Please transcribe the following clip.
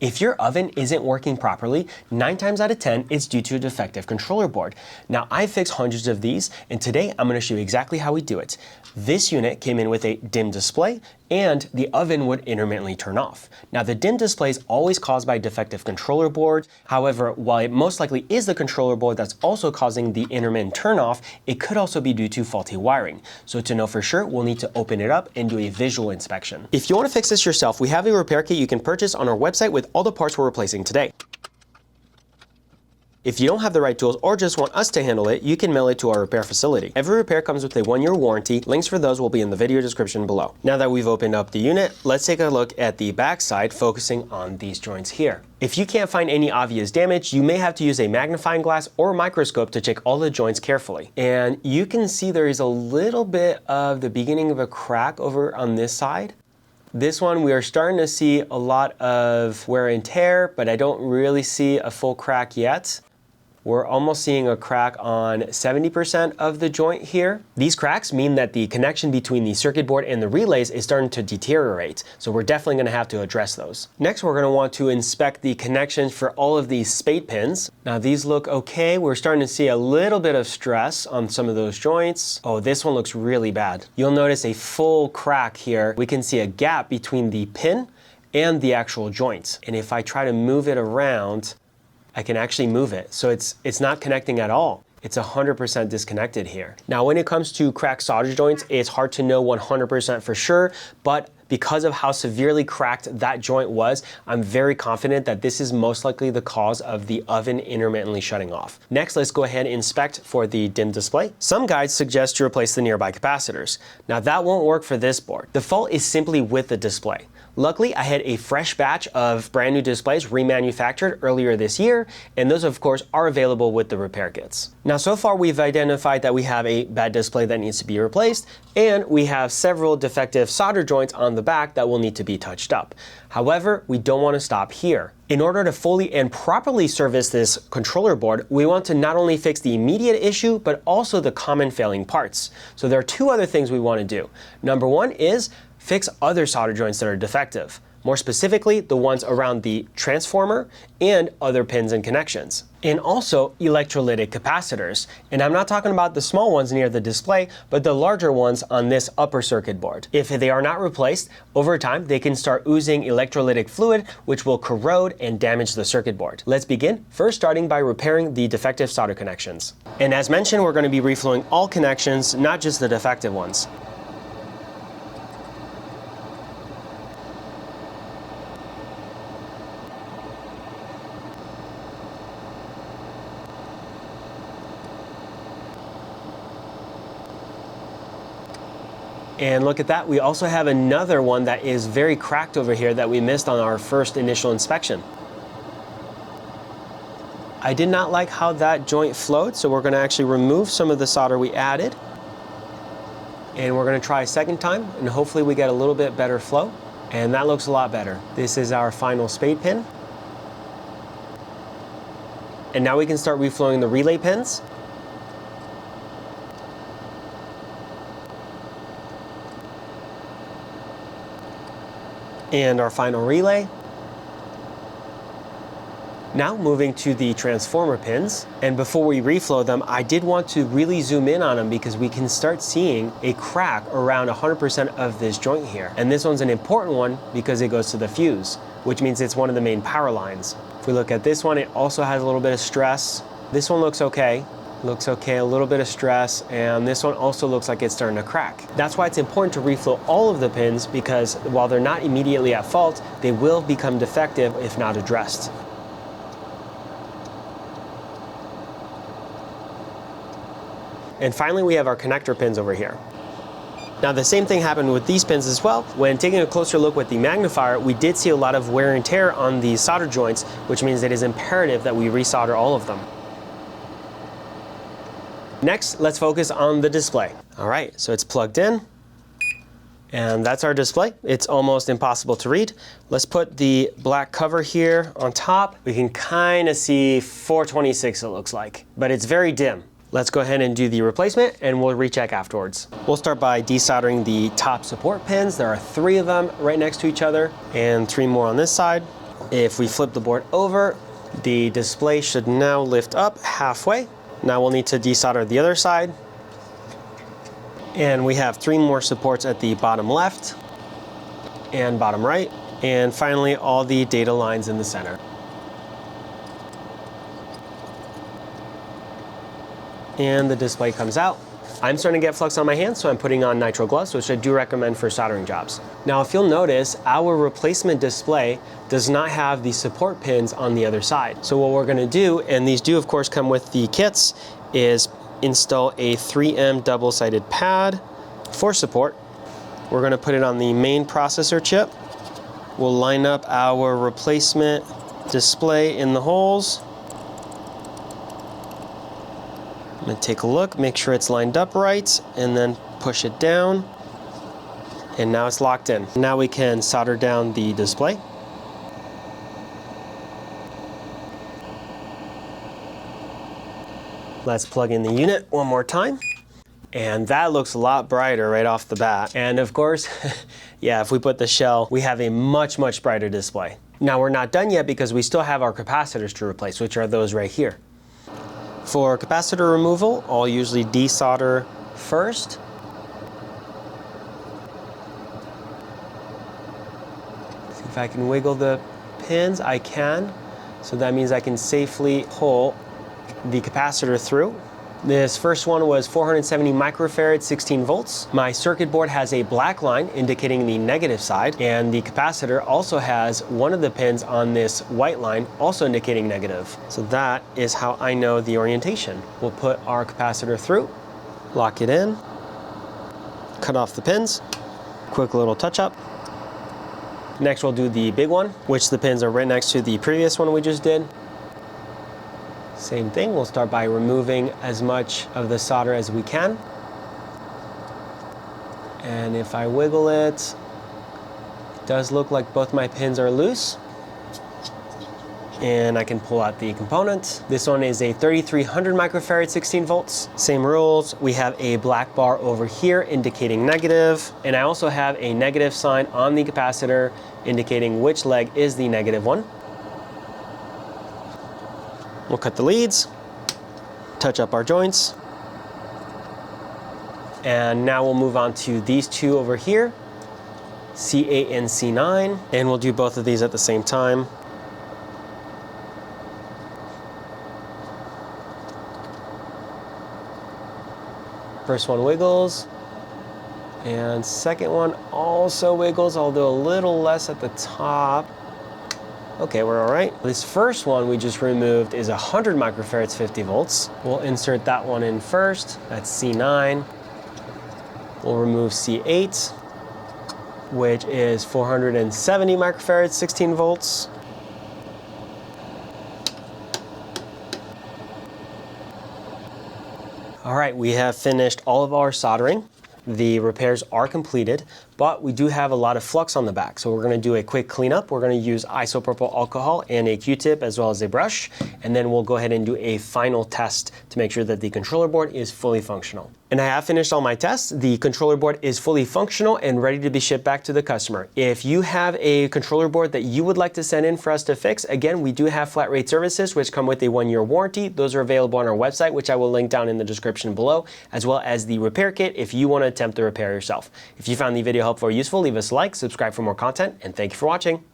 If your oven isn't working properly, 9 times out of 10, it's due to a defective controller board. Now, I fixed hundreds of these, and today I'm going to show you exactly how we do it. This unit came in with a dim display, and the oven would intermittently turn off. Now, the dim display is always caused by a defective controller board. However, while it most likely is the controller board that's also causing the intermittent turn off, it could also be due to faulty wiring. So to know for sure, we'll need to open it up and do a visual inspection. If you want to fix this yourself, we have a repair kit you can purchase on our website with all the parts we're replacing today. If you don't have the right tools or just want us to handle it, you can mail it to our repair facility. Every repair comes with a 1-year warranty. Links for those will be in the video description below. Now that we've opened up the unit, let's take a look at the back side, focusing on these joints here. If you can't find any obvious damage, you may have to use a magnifying glass or microscope to check all the joints carefully. And you can see there is a little bit of the beginning of a crack over on this side. This one, we are starting to see a lot of wear and tear, but I don't really see a full crack yet. We're almost seeing a crack on 70% of the joint here. These cracks mean that the connection between the circuit board and the relays is starting to deteriorate, so we're definitely going to have to address those. Next, we're going to want to inspect the connections for all of these spade pins. Now, these look okay. We're starting to see a little bit of stress on some of those joints. Oh, this one looks really bad. You'll notice a full crack here. We can see a gap between the pin and the actual joints. And if I try to move it around, I can actually move it. So it's not connecting at all. It's 100% disconnected here. Now, when it comes to cracked solder joints, it's hard to know 100% for sure, but because of how severely cracked that joint was, I'm very confident that this is most likely the cause of the oven intermittently shutting off. Next, let's go ahead and inspect for the dim display. Some guides suggest to replace the nearby capacitors. Now, that won't work for this board. The fault is simply with the display. Luckily, I had a fresh batch of brand new displays remanufactured earlier this year, and those of course are available with the repair kits. Now, so far we've identified that we have a bad display that needs to be replaced, and we have several defective solder joints on the back that will need to be touched up. However, we don't want to stop here. In order to fully and properly service this controller board, we want to not only fix the immediate issue, but also the common failing parts. So there are 2 other things we want to do. Number 1 is fix other solder joints that are defective. More specifically, the ones around the transformer and other pins and connections. And also electrolytic capacitors. And I'm not talking about the small ones near the display, but the larger ones on this upper circuit board. If they are not replaced, over time they can start oozing electrolytic fluid, which will corrode and damage the circuit board. Let's begin, first starting by repairing the defective solder connections. And as mentioned, we're going to be reflowing all connections, not just the defective ones. And look at that, we also have another one that is very cracked over here that we missed on our first initial inspection. I did not like how that joint flowed, so we're going to actually remove some of the solder we added. And we're going to try a second time, and hopefully we get a little bit better flow. And that looks a lot better. This is our final spade pin. And now we can start reflowing the relay pins. And our final relay. Now moving to the transformer pins, and before we reflow them, I did want to really zoom in on them because we can start seeing a crack around 100% of this joint here. And this one's an important one because it goes to the fuse, which means it's one of the main power lines. If we look at this one, it also has a little bit of stress. This one looks okay. Looks okay, a little bit of stress, and this one also looks like it's starting to crack. That's why it's important to reflow all of the pins, because while they're not immediately at fault, they will become defective if not addressed. And finally, we have our connector pins over here. Now, the same thing happened with these pins as well. When taking a closer look with the magnifier, we did see a lot of wear and tear on these solder joints, which means it is imperative that we resolder all of them. Next, let's focus on the display. All right, so it's plugged in, and that's our display. It's almost impossible to read. Let's put the black cover here on top. We can kind of see 426, it looks like, but it's very dim. Let's go ahead and do the replacement, and we'll recheck afterwards. We'll start by desoldering the top support pins. There are 3 of them right next to each other, and 3 more on this side. If we flip the board over, the display should now lift up halfway. Now we'll need to desolder the other side. And we have 3 more supports at the bottom left and bottom right. And finally, all the data lines in the center. And the display comes out. I'm starting to get flux on my hands, so I'm putting on nitrile gloves, which I do recommend for soldering jobs. Now, if you'll notice, our replacement display does not have the support pins on the other side. So what we're gonna do, and these do of course come with the kits, is install a 3M double-sided pad for support. We're gonna put it on the main processor chip. We'll line up our replacement display in the holes. I'm gonna take a look, make sure it's lined up right, and then push it down. And now it's locked in. Now we can solder down the display. Let's plug in the unit one more time. And that looks a lot brighter right off the bat. And of course, yeah, if we put the shell, we have a much, much brighter display. Now we're not done yet because we still have our capacitors to replace, which are those right here. For capacitor removal, I'll usually desolder first. See if I can wiggle the pins. I can. So that means I can safely pull the capacitor through. This first one was 470 microfarad, 16 volts. My circuit board has a black line indicating the negative side, and the capacitor also has one of the pins on this white line also indicating negative. So that is how I know the orientation. We'll put our capacitor through, lock it in, cut off the pins, quick little touch up. Next we'll do the big one, which the pins are right next to the previous one we just did. Same thing, we'll start by removing as much of the solder as we can. And if I wiggle it, it does look like both my pins are loose. And I can pull out the component. This one is a 3300 microfarad, 16 volts. Same rules, we have a black bar over here indicating negative. And I also have a negative sign on the capacitor indicating which leg is the negative one. We'll cut the leads, touch up our joints, and now we'll move on to these two over here, C8 and C9, and we'll do both of these at the same time. First one wiggles, and second one also wiggles, although a little less at the top. Okay, we're all right. This first one we just removed is 100 microfarads, 50 volts. We'll insert that one in first. That's C9. We'll remove C8, which is 470 microfarads, 16 volts. All right, we have finished all of our soldering. The repairs are completed, but we do have a lot of flux on the back. So we're gonna do a quick cleanup. We're gonna use isopropyl alcohol and a Q-tip as well as a brush, and then we'll go ahead and do a final test to make sure that the controller board is fully functional. And I have finished all my tests. The controller board is fully functional and ready to be shipped back to the customer. If you have a controller board that you would like to send in for us to fix, again, we do have flat rate services which come with a 1-year warranty. Those are available on our website, which I will link down in the description below, as well as the repair kit if you want to attempt the repair yourself. If you found the video helpful or useful, leave us a like, subscribe for more content, and thank you for watching.